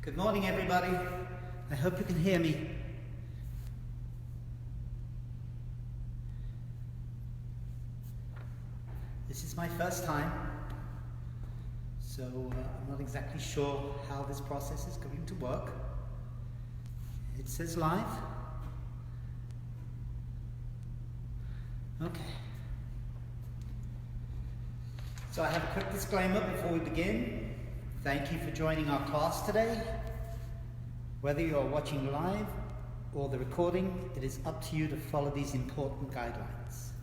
Good morning, everybody. I hope you can hear me. This is my first time, so I'm not exactly sure how this process is going to work. It says live. Okay. So I have a quick disclaimer before we begin. Thank you for joining our class today. Whether you are watching live or the recording, it is up to you to follow these important guidelines.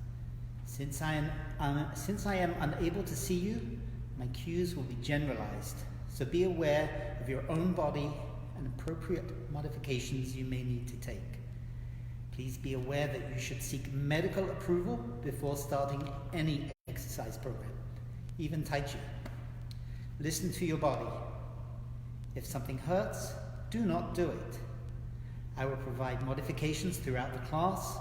Since I am unable to see you, my cues will be generalized, so be aware of your own body and appropriate modifications you may need to take. Please be aware that you should seek medical approval before starting any exercise program, even Tai Chi. Listen to your body. If something hurts, do not do it. I will provide modifications throughout the class.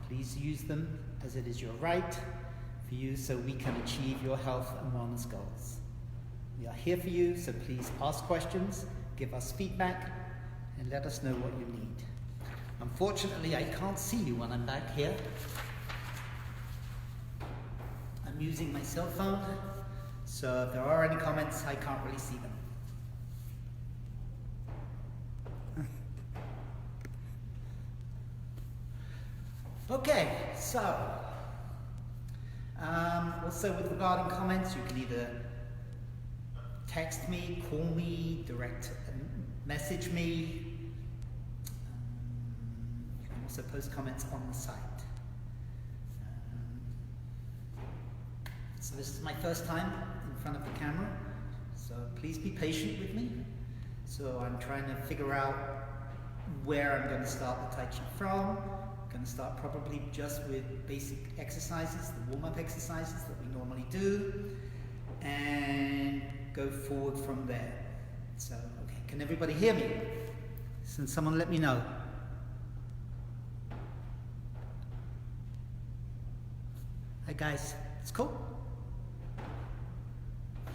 Please use them as it is your right for you so we can achieve your health and wellness goals. We are here for you, so please ask questions, give us feedback, and let us know what you need. Unfortunately, I can't see you when I'm back here. I'm using my cell phone, so if there are any comments, I can't really see them. Okay, so also with regarding comments, you can either text me, call me, direct message me. You can also post comments on the site. So this is my first time in front of the camera, so please be patient with me. So I'm trying to figure out where I'm going to start the Tai Chi from. I'm going to start probably just with basic exercises, the warm-up exercises that we normally do, and go forward from there. So, okay, can everybody hear me? Can someone let me know? Hi guys, it's cool?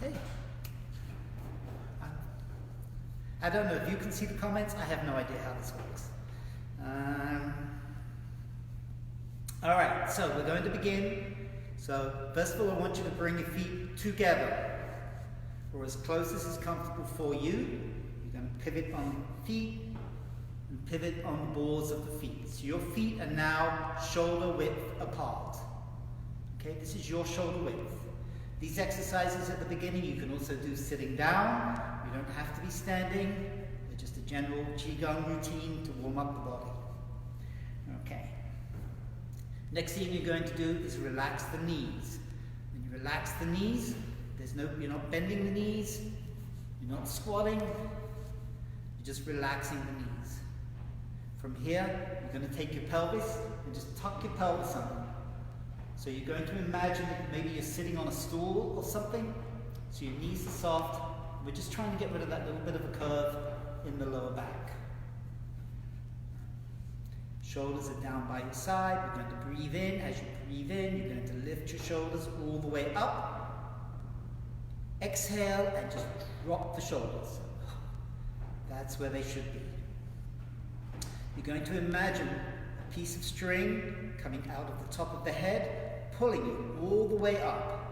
Hey. I don't know if you can see the comments. I have no idea how this works. All right, so we're going to begin. So first of all, I want you to bring your feet together, or as close as is comfortable for you. You're going to pivot on the feet and pivot on the balls of the feet. So your feet are now shoulder width apart. Okay, this is your shoulder width. These exercises at the beginning you can also do sitting down. You don't have to be standing. They're just a general Qigong routine to warm up the body. Okay. Next thing you're going to do is relax the knees. When you relax the knees, you're not bending the knees, you're not squatting, you're just relaxing the knees. From here, you're going to take your pelvis and just tuck your pelvis under. So you're going to imagine maybe you're sitting on a stool or something, so your knees are soft. We're just trying to get rid of that little bit of a curve in the lower back. Shoulders are down by your side. You're going to breathe in. As you breathe in, you're going to lift your shoulders all the way up. Exhale and just drop the shoulders. That's where they should be. You're going to imagine a piece of string coming out of the top of the head, pulling you all the way up.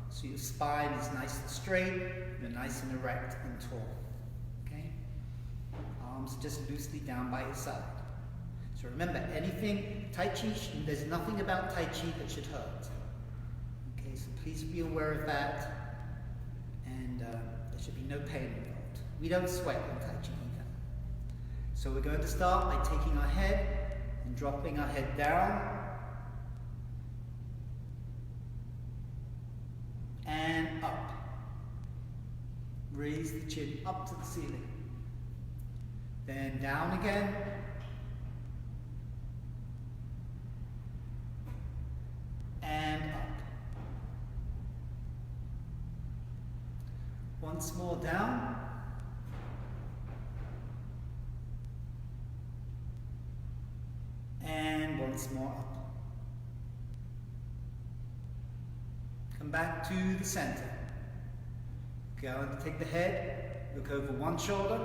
So your spine is nice and straight, you're nice and erect and tall. Okay? Arms just loosely down by your side. So remember, anything, Tai Chi, there's nothing about Tai Chi that should hurt. Okay, so please be aware of that, and there should be no pain involved. We don't sweat in Tai Chi either. So we're going to start by taking our head and dropping our head down, and up. Raise the chin up to the ceiling. Then down again. And up. Once more down. And once more up. Come back to the center. Go and take the head, look over one shoulder,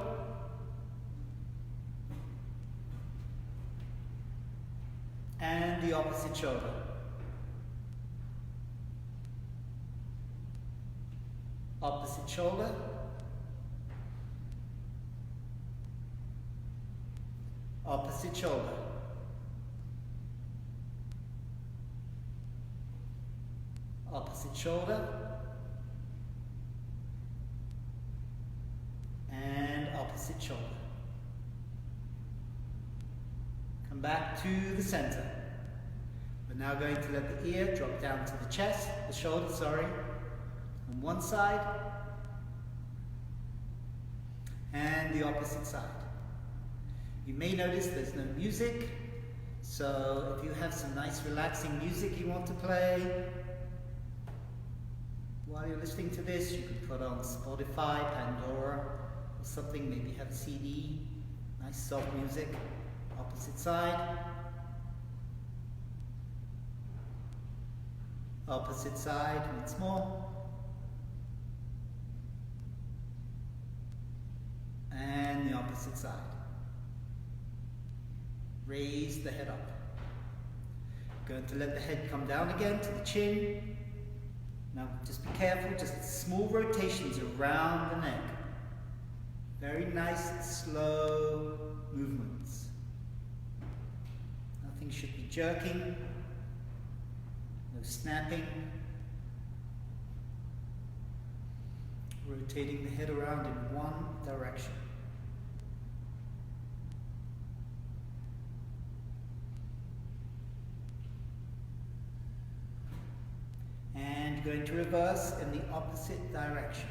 And the opposite shoulder. Opposite shoulder. Opposite shoulder. Opposite shoulder. And opposite shoulder. Come back to the center. We're now going to let the ear drop down to the chest, the shoulder, sorry, on one side, and the opposite side. You may notice there's no music, so if you have some nice relaxing music you want to play while you're listening to this, you can put on Spotify, Pandora, or something, maybe have a CD, nice soft music. Opposite side. Opposite side once more. And the opposite side. Raise the head up. Going to let the head come down again to the chin. Now just be careful, just small rotations around the neck. Very nice, slow movements. Nothing should be jerking, no snapping. Rotating the head around in one direction. And going to reverse in the opposite direction.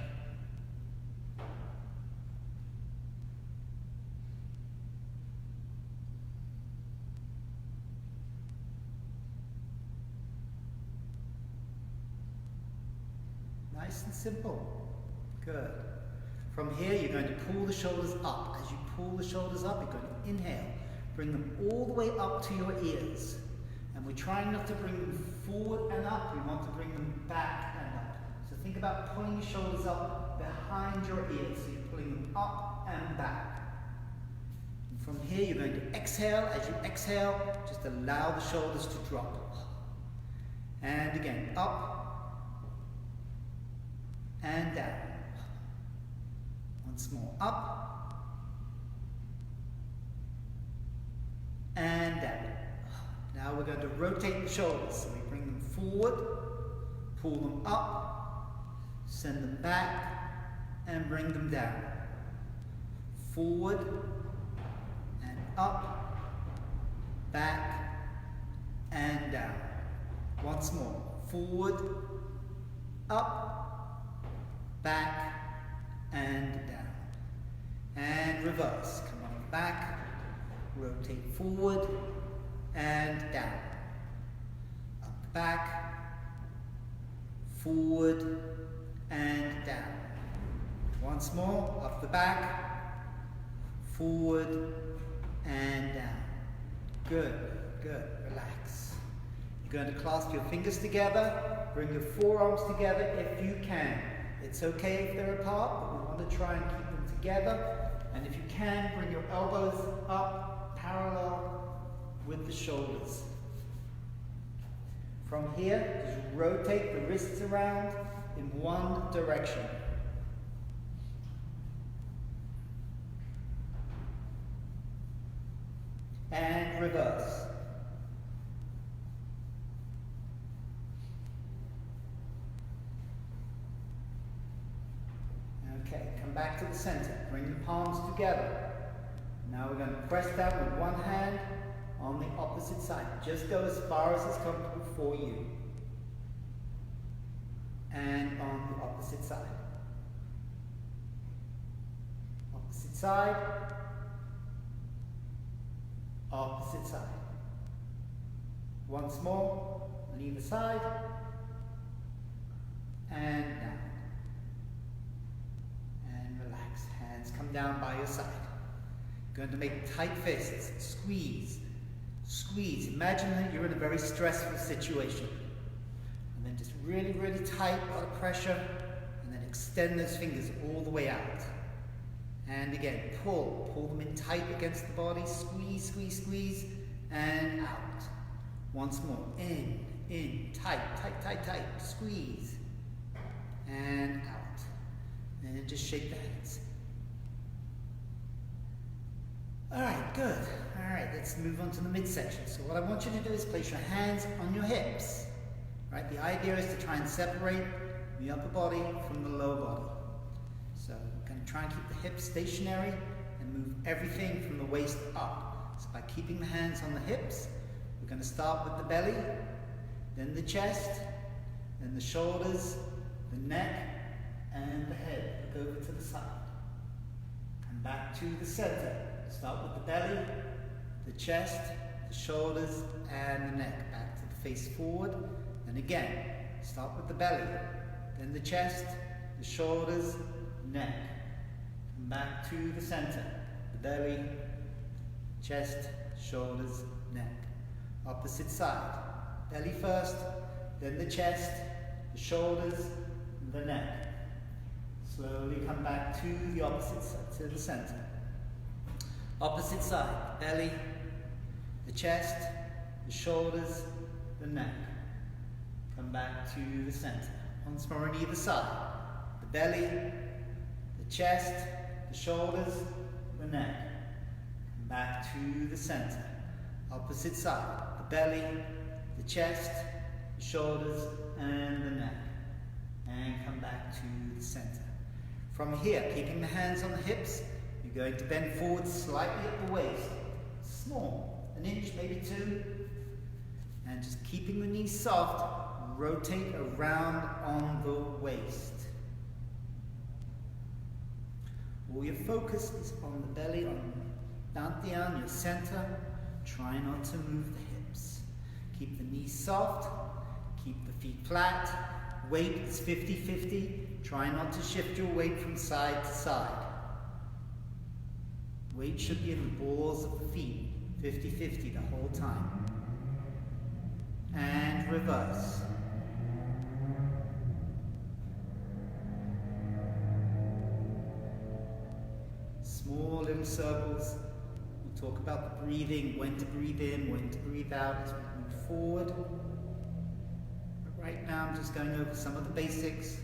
Nice and simple. Good. From here, you're going to pull the shoulders up. As you pull the shoulders up, you're going to inhale. Bring them all the way up to your ears. And we're trying not to bring them forward and up. We want to bring them back and up. So think about pulling your shoulders up behind your ears. So you're pulling them up and back. And from here, you're going to exhale. As you exhale, just allow the shoulders to drop. And again, up and down. Once more, up and down. Now we're going to rotate the shoulders. So we bring them forward, pull them up, send them back, and bring them down. Forward and up, back and down. Once more, forward, up, back and down. And reverse. Come on back, rotate forward and down. Up, back, forward and down. Once more, up the back, forward and down. Good, good, relax. You're going to clasp your fingers together, bring your forearms together if you can. It's okay if they're apart, but we want to try and keep them together. And if you can, bring your elbows up, parallel with the shoulders. From here, just rotate the wrists around in one direction. And reverse. Okay, come back to the center. Bring your palms together. Now we're going to press down with one hand on the opposite side. Just go as far as is comfortable for you. And on the opposite side. Opposite side. Opposite side. Once more on either side. And down. And relax. Hands come down by your side. Going to make tight fists. Squeeze. Squeeze. Imagine that you're in a very stressful situation. And then just really, really tight, a lot of pressure. And then extend those fingers all the way out. And again, pull. Pull them in tight against the body. Squeeze, squeeze, squeeze. And out. Once more. In, tight, tight, tight, tight. Squeeze. And out. And just shake the hands. Alright, good. Alright, let's move on to the midsection. So what I want you to do is place your hands on your hips. Right? The idea is to try and separate the upper body from the lower body. So we're going to try and keep the hips stationary and move everything from the waist up. So by keeping the hands on the hips, we're going to start with the belly, then the chest, then the shoulders, the neck, and the head. Look over to the side. And back to the center. Start with the belly, the chest, the shoulders, and the neck. Back to the face forward. And again, start with the belly, then the chest, the shoulders, neck. Come back to the center. The belly, chest, shoulders, neck. Opposite side. Belly first, then the chest, the shoulders, the neck. Slowly come back to the opposite side, to the center. Opposite side. Belly, the chest, the shoulders, the neck. Come back to the center. Once more on either side. The belly, the chest, the shoulders, the neck. Come back to the center. Opposite side. The belly, the chest, the shoulders, and the neck. And come back to the center. From here, keeping the hands on the hips, you're going to bend forward slightly at the waist. Small, an inch, maybe two. And just keeping the knees soft, rotate around on the waist. All your focus is on the belly, on dantian, your center. Try not to move the hips. Keep the knees soft, keep the feet flat. Weight is 50-50. Try not to shift your weight from side to side. Weight should be in the balls of the feet, 50-50 the whole time. And reverse. Small little circles. We'll talk about the breathing, when to breathe in, when to breathe out as we move forward. But right now I'm just going over some of the basics.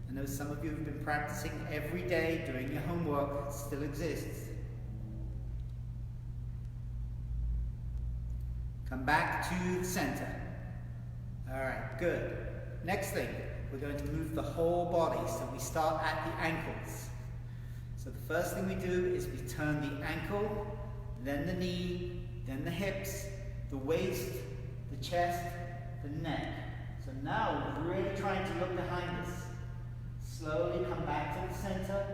I know some of you have been practicing every day doing your homework. It still exists. Come back to the center. Alright, good. Next thing, we're going to move the whole body. So we start at the ankles. So the first thing we do is we turn the ankle, then the knee, then the hips, the waist, the chest, the neck. So now we're really trying to look behind us. Slowly come back to the center.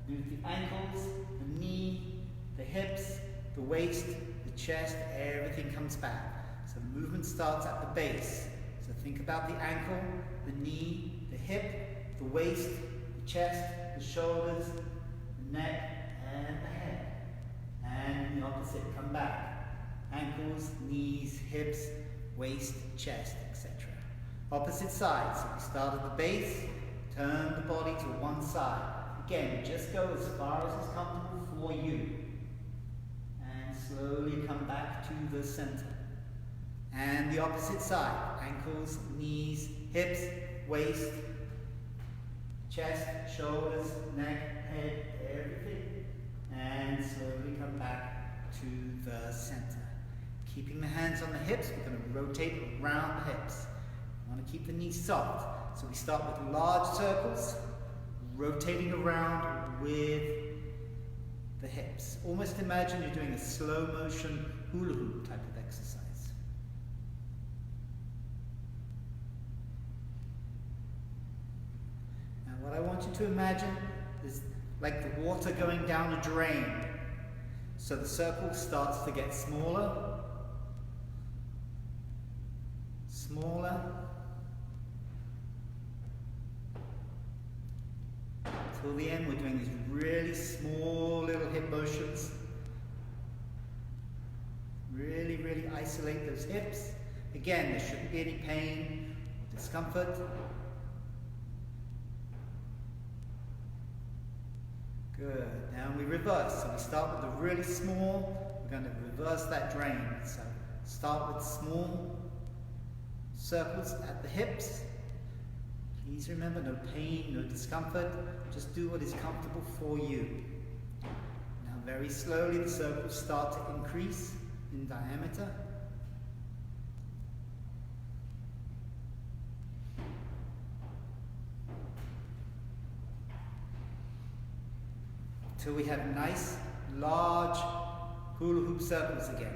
Move the ankles, the knee, the hips, the waist, the chest, everything comes back. So the movement starts at the base. So think about the ankle, the knee, the hip, the waist, the chest, the shoulders, the neck, and the head. And the opposite, come back. Ankles, knees, hips, waist, chest, etc. Opposite side, so we start at the base, turn the body to one side. Again, just go as far as is comfortable for you. And slowly come back to the center. And the opposite side, ankles, knees, hips, waist, chest, shoulders, neck, head, everything. And slowly come back to the center. Keeping the hands on the hips, we're going to rotate around the hips. We want to keep the knees soft. So we start with large circles, rotating around with the hips. Almost imagine you're doing a slow motion hula hoop type of exercise. Now what I want you to imagine is like the water going down a drain. So the circle starts to get smaller, smaller, till the end we're doing these really small little hip motions. Really, really isolate those hips. Again, there shouldn't be any pain or discomfort. Good. Now we reverse. So we start with the really small. We're going to reverse that drain. So Start with small circles at the hips. Please remember, no pain, no discomfort. Just do what is comfortable for you. Now very slowly the circles start to increase in diameter. Till we have nice, large hula hoop circles again.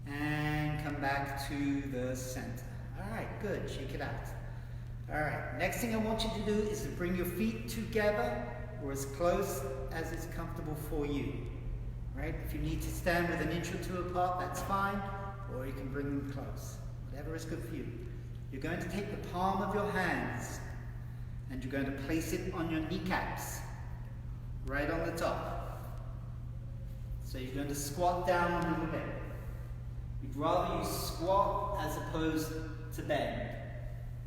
And come back to the center. All right, good, shake it out. All right, next thing I want you to do is to bring your feet together or as close as is comfortable for you. Right? If you need to stand with an inch or two apart, that's fine. Or you can bring them close, whatever is good for you. You're going to take the palm of your hands and you're going to place it on your kneecaps, right on the top. So you're going to squat down a little bit. We'd rather you squat as opposed to bend.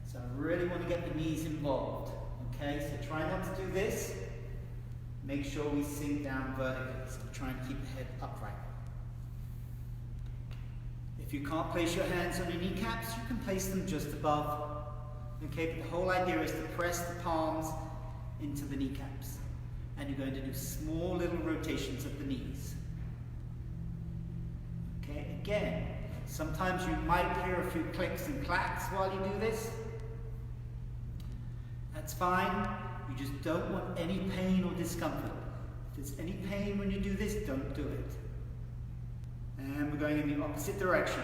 So I really want to get the knees involved. Okay, so try not to do this. Make sure we sink down vertically. So try and keep the head upright. If you can't place your hands on your kneecaps, you can place them just above. Okay, but the whole idea is to press the palms into the kneecaps. And you're going to do small little rotations of the knees. Okay, again, sometimes you might hear a few clicks and clacks while you do this. That's fine. You just don't want any pain or discomfort. If there's any pain when you do this, don't do it. And we're going in the opposite direction.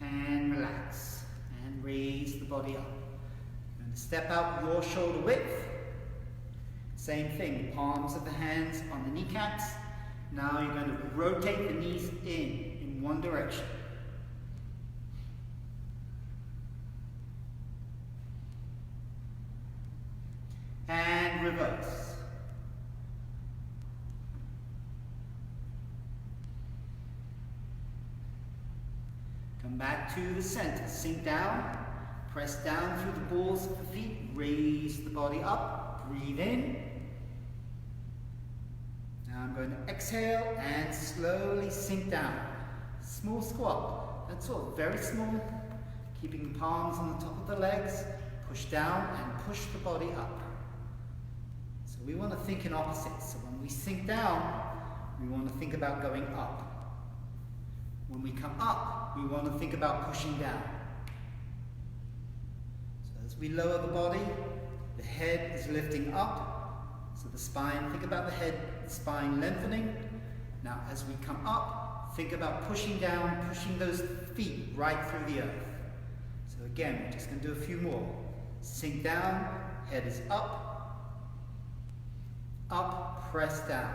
And relax. And raise the body up. You're going to step out your shoulder width. Same thing, palms of the hands on the kneecaps. Now you're going to rotate the knees in one direction. And reverse. Come back to the center. Sink down. Press down through the balls of the feet. Raise the body up. Breathe in. Now I'm going to exhale and slowly sink down. Small squat. That's all. Very small. Keeping the palms on the top of the legs. Push down and push the body up. So we want to think in opposites. So when we sink down, we want to think about going up. When we come up, we want to think about pushing down. So as we lower the body, the head is lifting up. So the spine, think about the head, the spine lengthening. Now as we come up, think about pushing down, pushing those feet right through the earth. So again, we're just going to do a few more. Sink down, head is up, press down.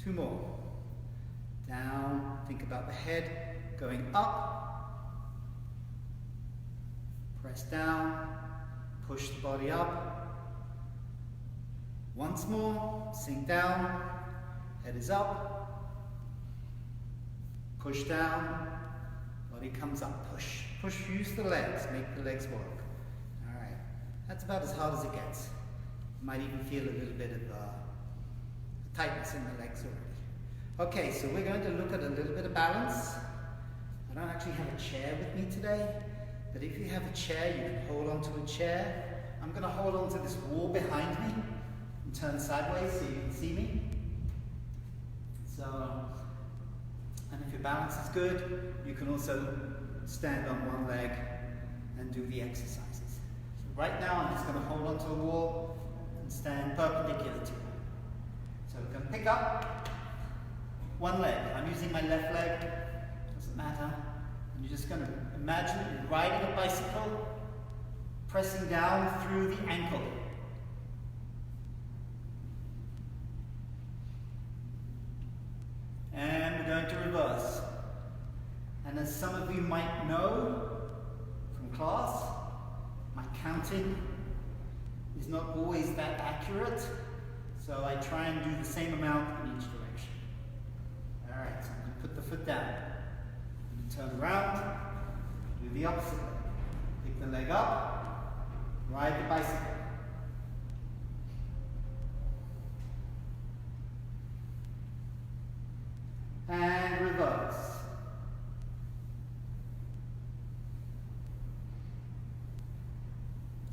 Two more. Down, think about the head going up, press down, push the body up. Once more, sink down, head is up, push down, body comes up, push. Push, use the legs, make the legs work. All right, that's about as hard as it gets. You might even feel a little bit of tightness in the legs already. Okay, so we're going to look at a little bit of balance. I don't actually have a chair with me today, but if you have a chair, you can hold onto a chair. I'm going to hold onto this wall behind me and turn sideways so you can see me. So, and if your balance is good, you can also stand on one leg and do the exercises. So right now, I'm just going to hold onto a wall and stand perpendicular to it. So we're going to pick up one leg. I'm using my left leg, doesn't matter. And you're just going to imagine that you're riding a bicycle, pressing down through the ankle. And we're going to reverse. And as some of you might know from class, my counting is not always that accurate. So I try and do the same amount in each direction. All right, so I'm going to put the foot down. I'm going to turn around, do the opposite leg. Pick the leg up, ride the bicycle. And reverse.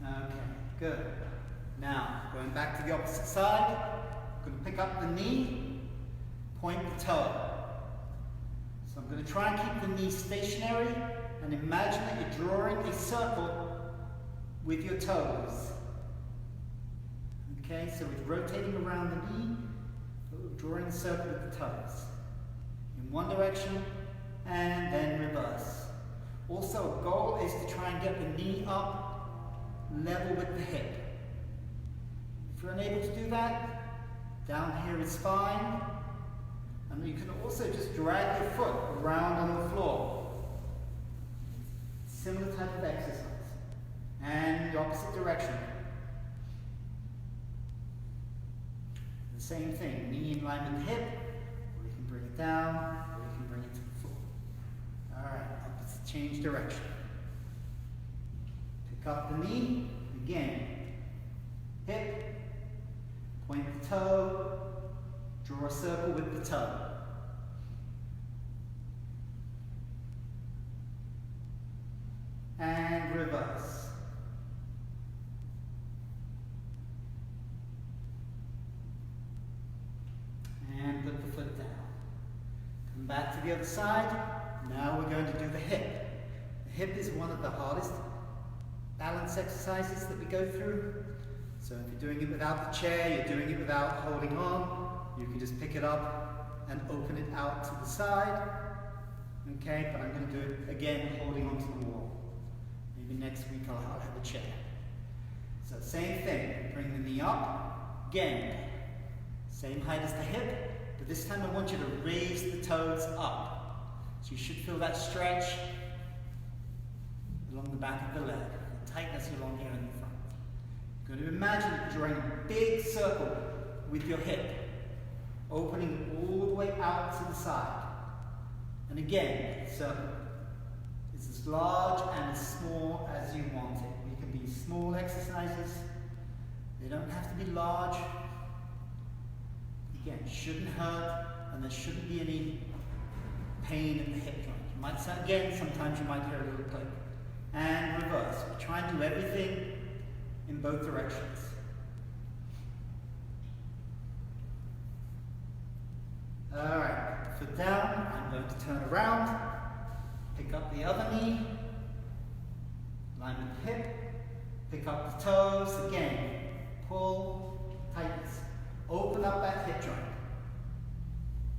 Okay, good. Now, going back to the opposite side, I'm going to pick up the knee, point the toe. So I'm going to try and keep the knee stationary and imagine that you're drawing a circle with your toes. Okay, so we're rotating around the knee, drawing a circle with the toes. In one direction and then reverse. Also, a goal is to try and get the knee up level with the hip. If you're unable to do that, down here is fine. And you can also just drag your foot around on the floor. Similar type of exercise. And the opposite direction. The same thing, knee in line with the hip, or you can bring it down, or you can bring it to the floor. Alright, opposite, change direction. Pick up the knee, again, hip, point the toe, draw a circle with the toe. And reverse. And put the foot down. Come back to the other side. Now we're going to do the hip. The hip is one of the hardest balance exercises that we go through. So if you're doing it without the chair, you're doing it without holding on, you can just pick it up and open it out to the side. Okay, but I'm going to do it again holding onto the wall. Maybe next week I'll have a chair. So same thing, bring the knee up, again, same height as the hip, but this time I want you to raise the toes up. So you should feel that stretch along the back of the leg, the tightness along here in the front. You're going to imagine drawing a big circle with your hip, opening all the way out to the side. And again, circle. It's as large and as small as you want it. They can be small exercises. They don't have to be large. Again, shouldn't hurt, and there shouldn't be any pain in the hip joint. You might, again, sometimes you might hear a little click. And reverse. We try and do everything in both directions. Alright, foot down. I'm going to turn around. Pick up the other knee. Line with the hip. Pick up the toes. Again, pull, tightness. Open up that hip joint.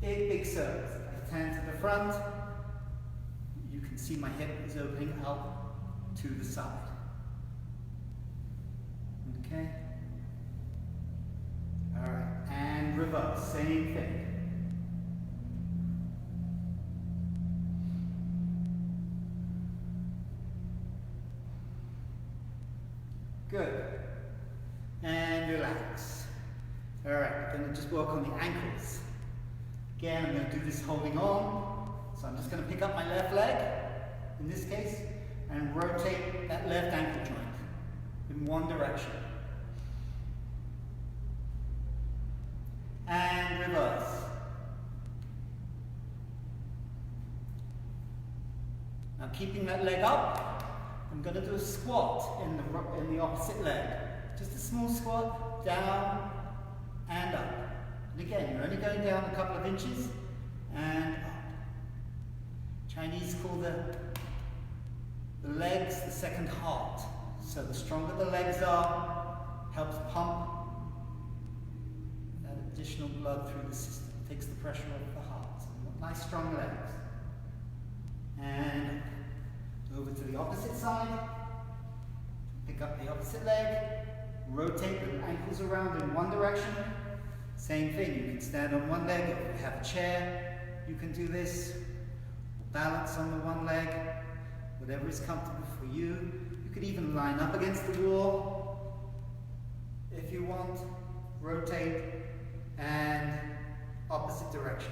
Big, big circles. I turn to the front. You can see my hip is opening out to the side. Okay? Alright, and reverse. Same thing. Good. And relax. Alright, we're going to just work on the ankles. Again, I'm going to do this holding on. So I'm just going to pick up my left leg, in this case, and rotate that left ankle joint in one direction. And reverse. Now keeping that leg up, I'm going to do a squat in the opposite leg. Just a small squat, down and up. And again, you're only going down a couple of inches and up. Chinese call the legs the second heart. So the stronger the legs are, helps pump that additional blood through the system, takes the pressure off the heart. So nice strong legs. And over to the opposite side. Pick up the opposite leg. Rotate the ankles around in one direction. Same thing, you can stand on one leg. If you have a chair, you can do this. Balance on the one leg. Whatever is comfortable for you. You could even line up against the wall if you want. Rotate and opposite direction.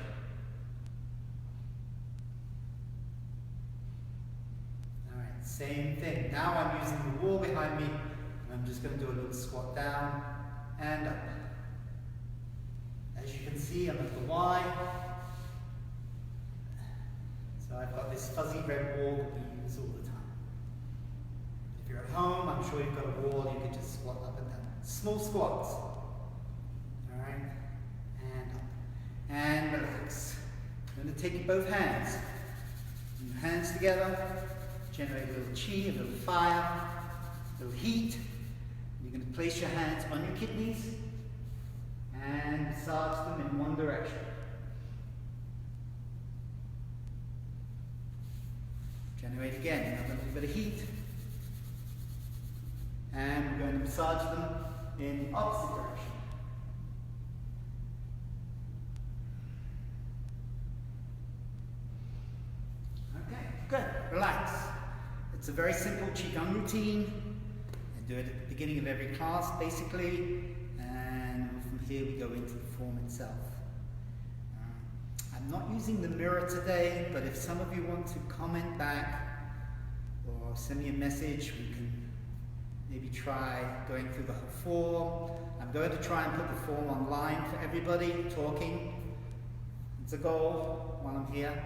Alright, same thing. Now I'm using the wall behind me, and I'm just going to do a little squat down and up. As you can see, I'm at the Y. So I've got this fuzzy red wall that we use all the time. If you're at home, I'm sure you've got a wall, you can just squat up and down. Small squats. Alright, and up. And relax. I'm going to take both hands. Your hands together, generate a little chi, a little fire, a little heat. You're going to place your hands on your kidneys and massage them in one direction. Generate again, another little bit of heat. And we're going to massage them in the opposite direction. Okay, good. Relax. It's a very simple Qigong routine. I do it at the beginning of every class, basically. And from here we go into the form itself. I'm not using the mirror today, but if some of you want to comment back or send me a message, we can maybe try going through the whole form. I'm going to try and put the form online for everybody, talking. It's a goal while I'm here.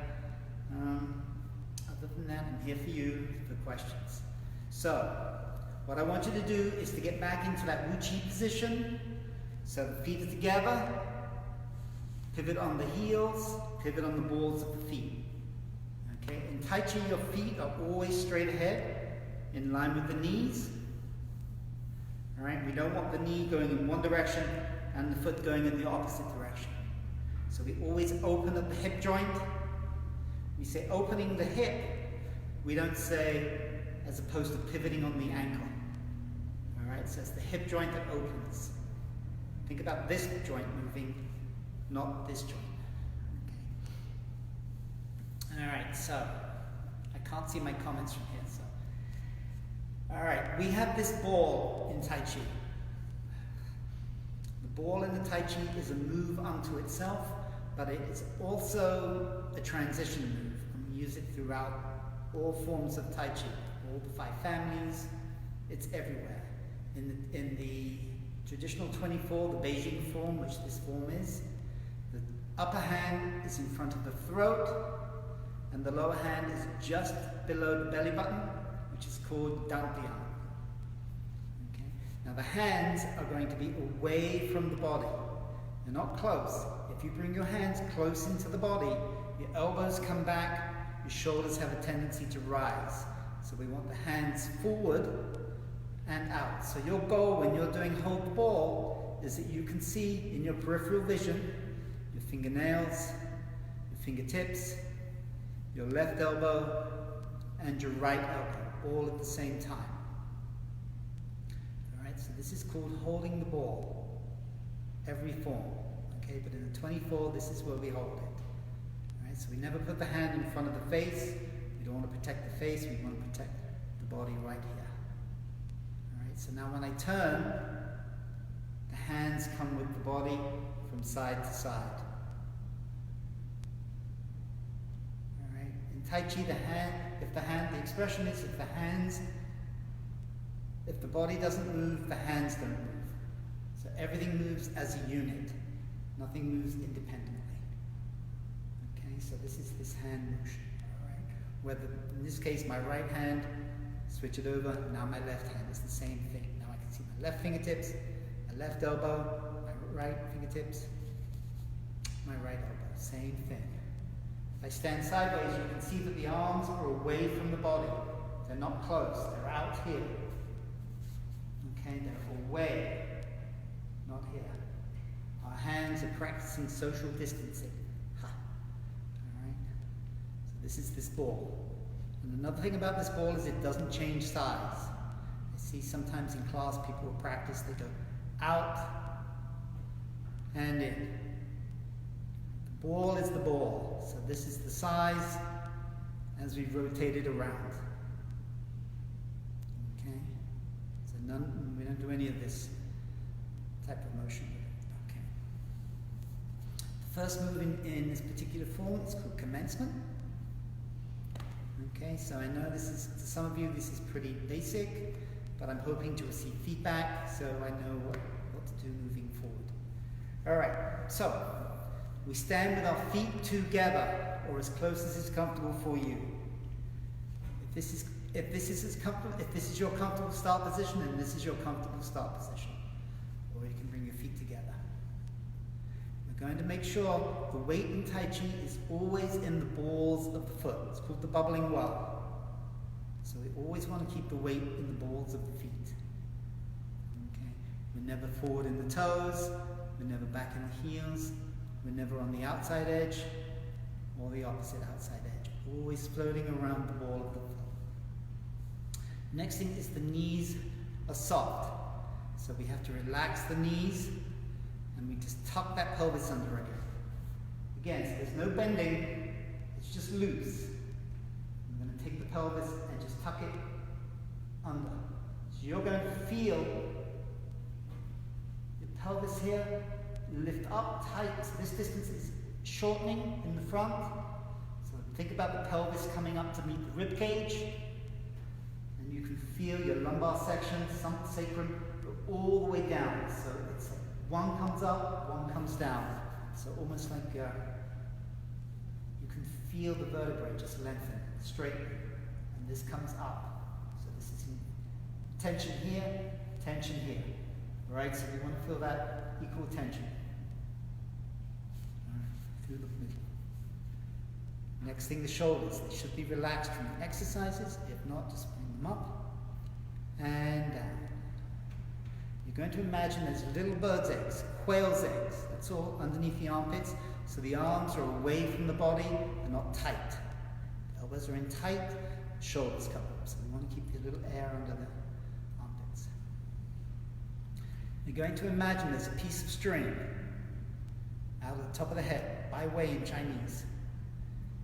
Other than that, I'm here for you for questions. So, what I want you to do is to get back into that Wu Chi position. So the feet are together. Pivot on the heels, pivot on the balls of the feet. Okay, in Tai Chi, your feet are always straight ahead, in line with the knees. All right, we don't want the knee going in one direction and the foot going in the opposite direction. So we always open at the hip joint. We say opening the hip, we don't say as opposed to pivoting on the ankle. All right, so it's the hip joint that opens. Think about this joint moving, not this joint. Okay. All right, so I can't see my comments from here. So, all right, we have this ball in Tai Chi. The ball in the Tai Chi is a move unto itself, but it is also a transition move, and we use it throughout all forms of Tai Chi, all the 5 families. It's everywhere. In the traditional 24, the Beijing form, which this form is, the upper hand is in front of the throat, and the lower hand is just below the belly button, which is called Dantian. Okay? Now the hands are going to be away from the body. They're not close. If you bring your hands close into the body, your elbows come back, your shoulders have a tendency to rise. So we want the hands forward and out. So your goal when you're doing hold the ball is that you can see in your peripheral vision your fingernails, your fingertips, your left elbow, and your right elbow, all at the same time. Alright, so this is called holding the ball, every form. Okay, but in the 24, this is where we hold it. Alright, so we never put the hand in front of the face. We don't want to protect the face, we want to protect the body right here. Alright, so now when I turn, the hands come with the body from side to side. Alright, in Tai Chi, the expression is if the body doesn't move, the hands don't move. So everything moves as a unit. Nothing moves independently. Okay, so this is this hand motion. Alright, whether in this case my right hand, switch it over, now my left hand is the same thing. Now I can see my left fingertips, my left elbow, my right fingertips, my right elbow, same thing. If I stand sideways, you can see that the arms are away from the body. They're not close, they're out here. Okay, they're away, not here. Our hands are practicing social distancing. Ha. All right. So this is this ball. And another thing about this ball is it doesn't change size. I see sometimes in class people will practice, they go out and in. The ball is the ball. So this is the size as we rotate it around. Okay? So we don't do any of this type of motion. Okay. first move in this particular form is called commencement. Okay, so I know this is, to some of you, this is pretty basic, but I'm hoping to receive feedback so I know what to do moving forward. All right, so we stand with our feet together, or as close as is comfortable for you. If this is your comfortable start position, then this is your comfortable start position. Or you can bring your feet together. We're going to make sure the weight in Tai Chi is always in the balls of the foot. It's called the bubbling well. So we always want to keep the weight in the balls of the feet. Okay. We're never forward in the toes. We're never back in the heels. We're never on the outside edge or the opposite outside edge. Always floating around the ball of the foot. Next thing is the knees are soft. So we have to relax the knees and we just tuck that pelvis under again. Again, so there's no bending, it's just loose. I'm going to take the pelvis and just tuck it under. So you're going to feel your pelvis here lift up tight. So this distance is shortening in the front. So think about the pelvis coming up to meet the rib cage. And you can feel your lumbar section, sacrum, go all the way down. So it's like one comes up, one comes down. So almost like you can feel the vertebrae just lengthen, straighten. And this comes up. So this is tension here, tension here. All right, so we want to feel that equal tension. Through the middle. Next thing, the shoulders. They should be relaxed from the exercises. If not, just bring them up and down. You're going to imagine there's little bird's eggs, quail's eggs. That's all underneath the armpits. So the arms are away from the body and not tight. The elbows are in tight, shoulders come up. So we want to keep the little air under the armpits. You're going to imagine there's a piece of string out of the top of the head, Bai Wei in Chinese.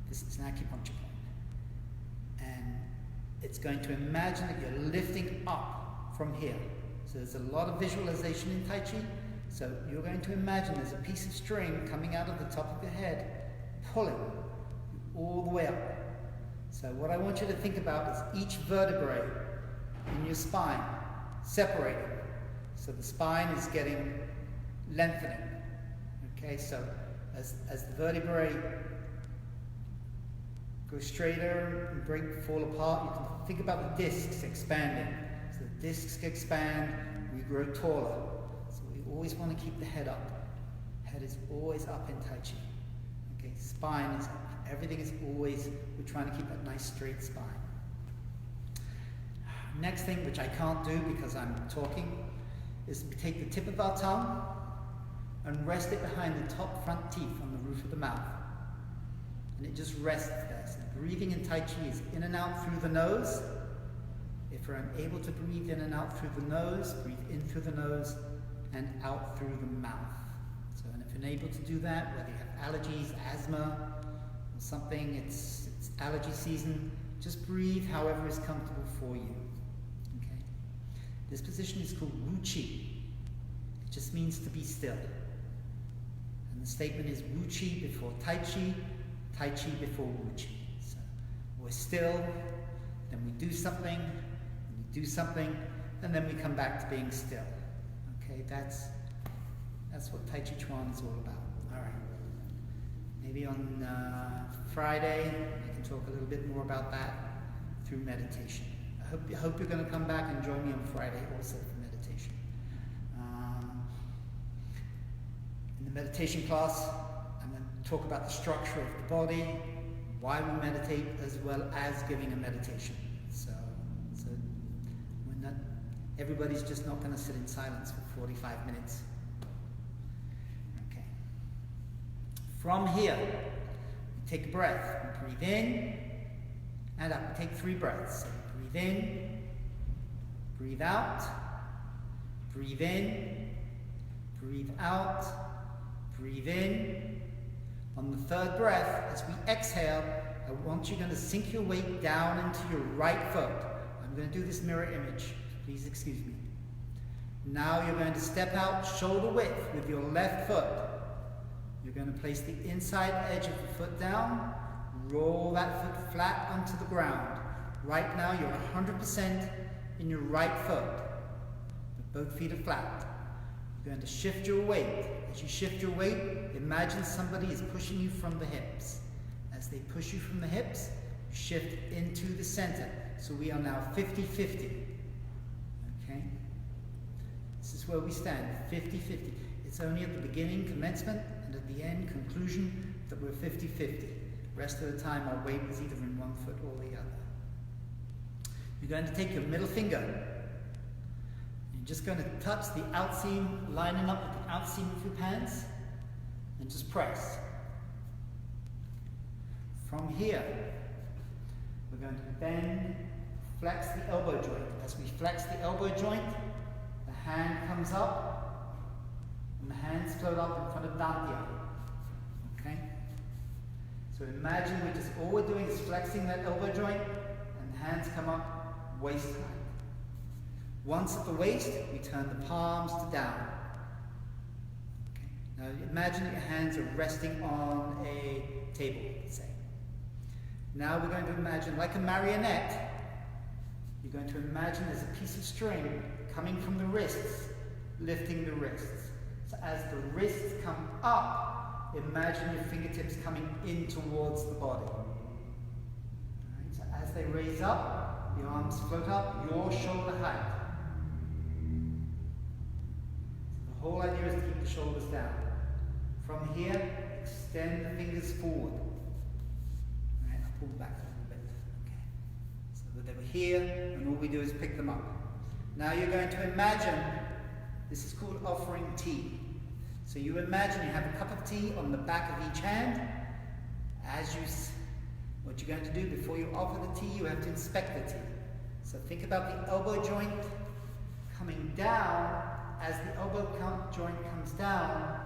This is an acupuncture point. And it's going to imagine that you're lifting up from here. So there's a lot of visualization in Tai Chi. So you're going to imagine there's a piece of string coming out of the top of your head, pulling all the way up. So what I want you to think about is each vertebrae in your spine separating. So the spine is getting lengthening. Okay, so as the vertebrae go straighter and fall apart, you can think about the discs expanding. So the discs expand, we grow taller. So we always want to keep the head up. Head is always up in Tai Chi. Okay, spine is up. Everything is always, we're trying to keep that nice straight spine. Next thing, which I can't do because I'm talking, is we take the tip of our tongue and rest it behind the top front teeth on the roof of the mouth. And it just rests there. So breathing in Tai Chi is in and out through the nose. If we're unable to breathe in and out through the nose, breathe in through the nose and out through the mouth. So and if you're unable to do that, whether you have allergies, asthma, or something, it's allergy season, just breathe however is comfortable for you. Okay? This position is called Wu Qi. It just means to be still. And the statement is Wu Qi before Tai Chi, Tai Chi before Wu Qi. So we're still, then we do something, and then we come back to being still. Okay, that's what Tai Chi Chuan is all about. All right. Maybe on Friday I can talk a little bit more about that through meditation. I hope you're going to come back and join me on Friday also for meditation. In the meditation class, I'm going to talk about the structure of the body, why we meditate, as well as giving a meditation. So we're not, everybody's just not going to sit in silence for 45 minutes. Okay. From here, we take a breath. We breathe in and up. We take 3 breaths. So breathe in, breathe out, breathe in, breathe out, breathe in. On the 3rd breath, as we exhale, I want you to sink your weight down into your right foot. I'm going to do this mirror image. Please excuse me. Now you're going to step out shoulder width with your left foot. You're going to place the inside edge of the foot down, roll that foot flat onto the ground. Right now you're 100% in your right foot, but both feet are flat. You're going to shift your weight. As you shift your weight, imagine somebody is pushing you from the hips. As they push you from the hips, you shift into the center. So we are now 50-50. Okay? This is where we stand, 50-50. It's only at the beginning, commencement, and at the end, conclusion, that we're 50-50. Rest of the time, our weight is either in one foot or the other. You're going to take your middle finger. You're just going to touch the outseam, lining up with the outseam of your pants, and just press. From here, we're going to bend, flex the elbow joint. As we flex the elbow joint, the hand comes up, and the hands float up in front of Dantian. Okay? So imagine all we're doing is flexing that elbow joint, and the hands come up waist height. Once at the waist, we turn the palms to down. Okay. Now imagine that your hands are resting on a table, let's say. Now we're going to imagine, like a marionette, you're going to imagine there's a piece of string coming from the wrists, lifting the wrists. So as the wrists come up, imagine your fingertips coming in towards the body. Right, so as they raise up, the arms float up, your shoulder height. So the whole idea is to keep the shoulders down. From here, extend the fingers forward. Right, I'll pull back a little bit. Okay. So that they were here, and all we do is pick them up. Now you're going to imagine, this is called offering tea. So you imagine you have a cup of tea on the back of each hand. What you're going to do before you offer the tea, you have to inspect the tea. So think about the elbow joint coming down. As the elbow joint comes down,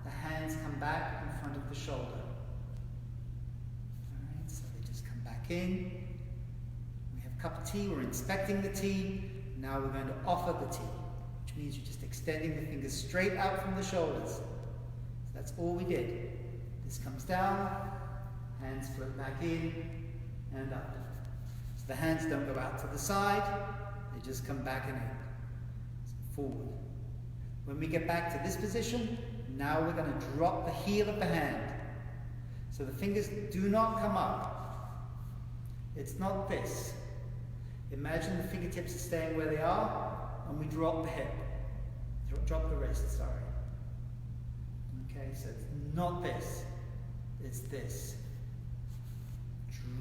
the hands come back in front of the shoulder. Alright, so they just come back in. We have a cup of tea, we're inspecting the tea. Now we're going to offer the tea, which means you're just extending the fingers straight out from the shoulders. So that's all we did. This comes down, hands float back in and up. So the hands don't go out to the side, they just come back and in. So forward. When we get back to this position, now we're going to drop the heel of the hand. So the fingers do not come up. It's not this. Imagine the fingertips are staying where they are, and we drop the hip. Drop the wrist, sorry. Okay, so it's not this. It's this.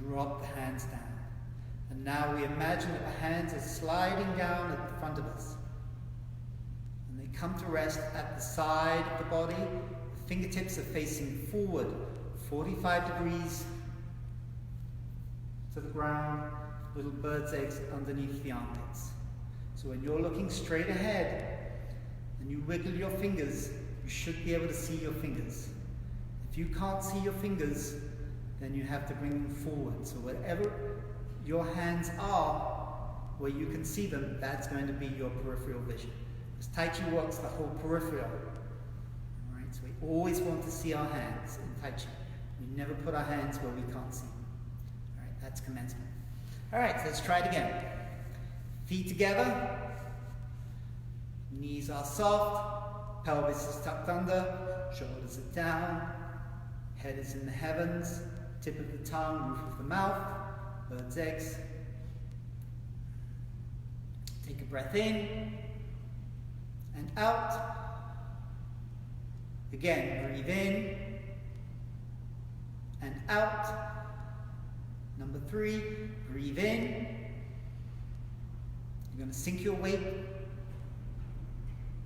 Drop the hands down. And now we imagine that the hands are sliding down at the front of us. And they come to rest at the side of the body. The fingertips are facing forward, 45 degrees to the ground, little bird's eggs underneath the armpits. So when you're looking straight ahead and you wiggle your fingers, you should be able to see your fingers. If you can't see your fingers, then you have to bring them forward. So wherever your hands are, where you can see them, that's going to be your peripheral vision. Because Tai Chi works the whole peripheral. Right? So we always want to see our hands in Tai Chi. We never put our hands where we can't see them. All right, that's commencement. All right, so let's try it again. Feet together, knees are soft, pelvis is tucked under, shoulders are down, head is in the heavens, tip of the tongue, roof of the mouth, bird's eggs. Take a breath in and out. Again, breathe in and out. Number 3, breathe in. You're going to sink your weight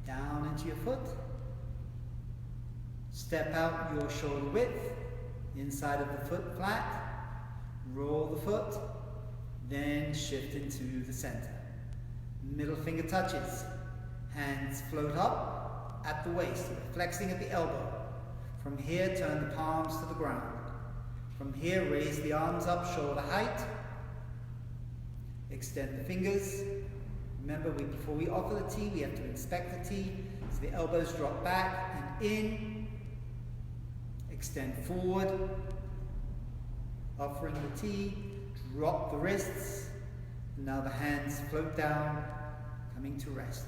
down into your foot. Step out your shoulder width, inside of the foot flat. Roll the foot, then shift into the center. Middle finger touches. Hands float up at the waist, flexing at the elbow. From here, turn the palms to the ground. From here, raise the arms up, shoulder height. Extend the fingers. Remember, before we offer the tea, we have to inspect the tea. So the elbows drop back and in. Extend forward, offering the T, drop the wrists, and now the hands float down, coming to rest.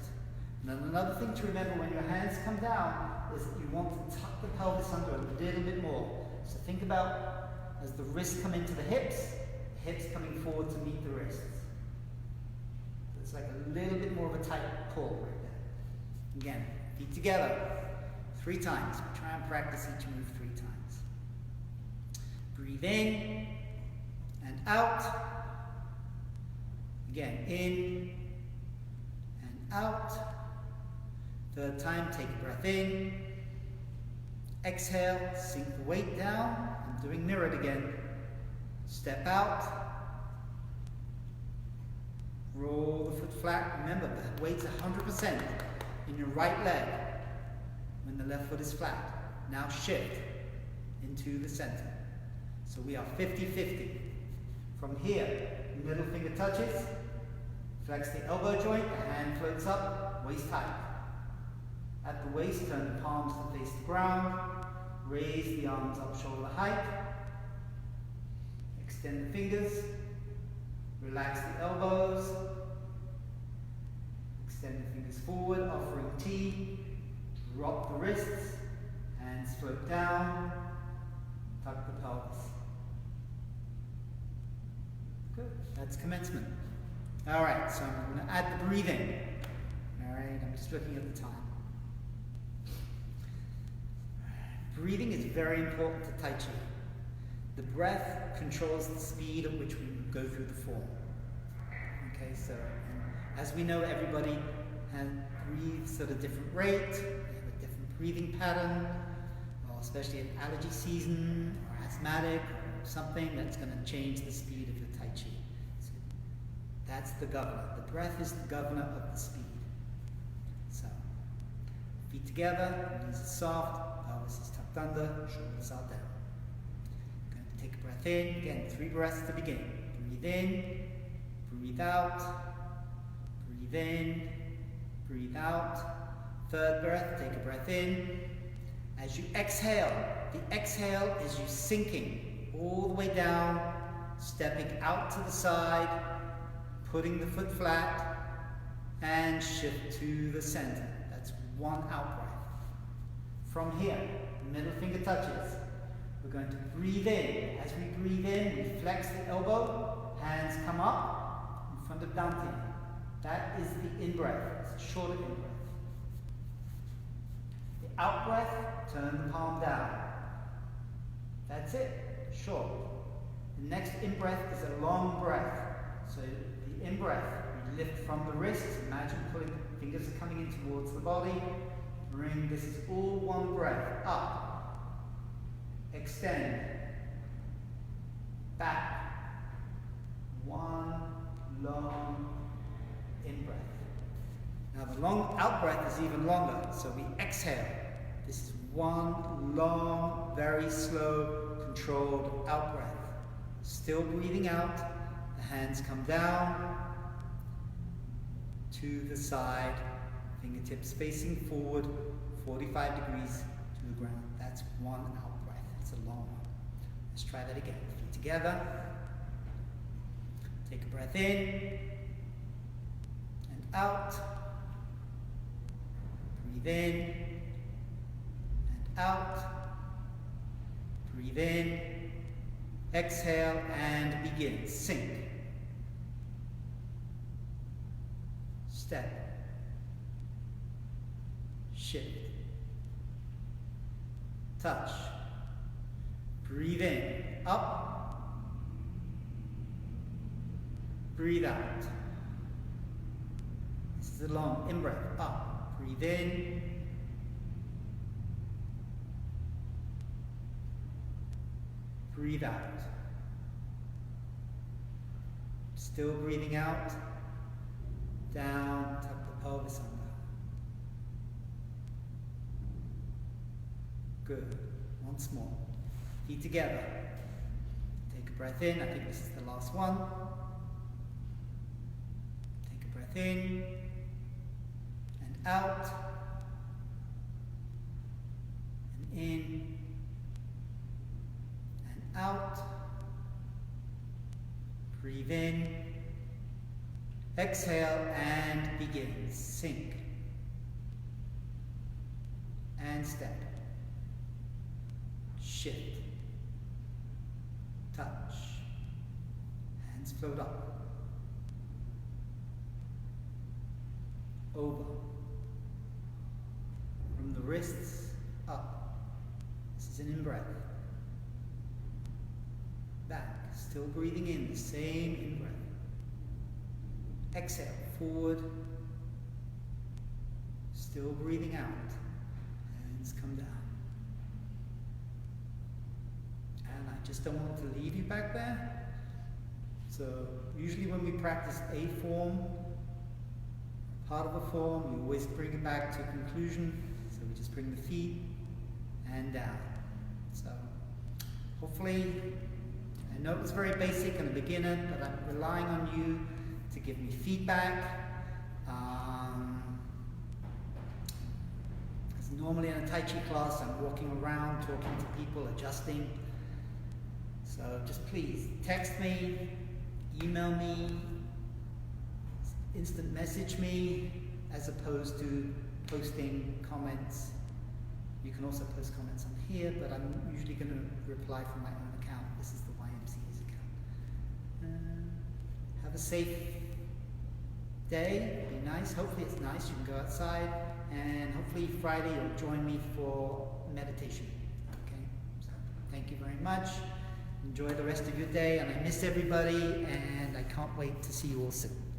And then another thing to remember when your hands come down is that you want to tuck the pelvis under a little bit more. So think about as the wrists come into the hips coming forward to meet the wrists. It's like a little bit more of a tight pull right there. Again, feet together, 3 times. Try and practice each move 3 times. Breathe in and out. Again, in and out. 3rd time, take a breath in. Exhale, sink the weight down. I'm doing mirrored again. Step out. Roll the foot flat. Remember, the weight's 100% in your right leg when the left foot is flat. Now shift into the center. So we are 50-50. From here, middle finger touches. Flex the elbow joint, the hand floats up, waist high. At the waist, turn the palms to face the ground. Raise the arms up shoulder height. Extend the fingers. Relax the elbows. Extend the fingers forward, offering T. Drop the wrists. Hands float down. Tuck the pelvis. Good. That's commencement. All right, so I'm going to add the breathing. All right, I'm just looking at the time. Breathing is very important to Tai Chi. The breath controls the speed at which we go through the form. Okay, so as we know, everybody breathes at a different rate. They have a different breathing pattern, or especially in allergy season, or asthmatic, or something that's going to change the speed of your Tai Chi. So that's the governor. The breath is the governor of the speed. So, feet together, knees are soft, pelvis is tucked under, shoulders are down. Going to take a breath in. Again, 3 breaths to begin. Breathe in, breathe out, breathe in, breathe out. 3rd breath, take a breath in. As you exhale, the exhale is you sinking all the way down, stepping out to the side, putting the foot flat, and shift to the center. That's 1 out breath. From here, middle finger touches. We're going to breathe in. As we breathe in, we flex the elbow, hands come up in front of Dante. That is the in-breath. It's a shorter in-breath. The out-breath, turn the palm down. That's it, short. The next in-breath is a long breath. So the in-breath, we lift from the wrists. Imagine pulling, fingers are coming in towards the body. Bring, this is all 1 breath. Up, extend, back. 1 long in-breath. Now the long out-breath is even longer, so we exhale. This is 1 long, very slow, controlled out-breath. Still breathing out, the hands come down to the side, fingertips facing forward, 45 degrees to the ground. That's 1 out-breath. It's a long one. Let's try that again. Feet together. Take a breath in and out. Breathe in and out. Breathe in. Exhale and begin. Sink. Step. Shift. Touch. Breathe in. Up. Breathe out. This is a long in-breath. Up. Breathe in. Breathe out. Still breathing out. Down, tuck the pelvis under. Good. Once more. Feet together. Take a breath in. I think this is the last one. Take a breath in and out. And in Breathe in. Exhale and begin. Sink. And step. Shift. Touch. Hands float up. Over. From the wrists up. This is an in-breath. Back. Still breathing in, the same in-breath. Exhale, forward. Still breathing out. Hands come down. And I just don't want to leave you back there. So usually when we practice a form, part of a form, we always bring it back to conclusion. So we just bring the feet and down. So hopefully, I know it's very basic and a beginner, but I'm relying on you to give me feedback. As normally in a Tai Chi class, I'm walking around, talking to people, adjusting. So just please text me, email me, instant message me, as opposed to posting comments. You can also post comments on here, but I'm usually going to reply from my own account. This is the YMCA's account. Have a safe day. Be nice. Hopefully it's nice. You can go outside. And hopefully Friday you'll join me for meditation. Okay? So thank you very much. Enjoy the rest of your day. And I miss everybody. And I can't wait to see you all soon.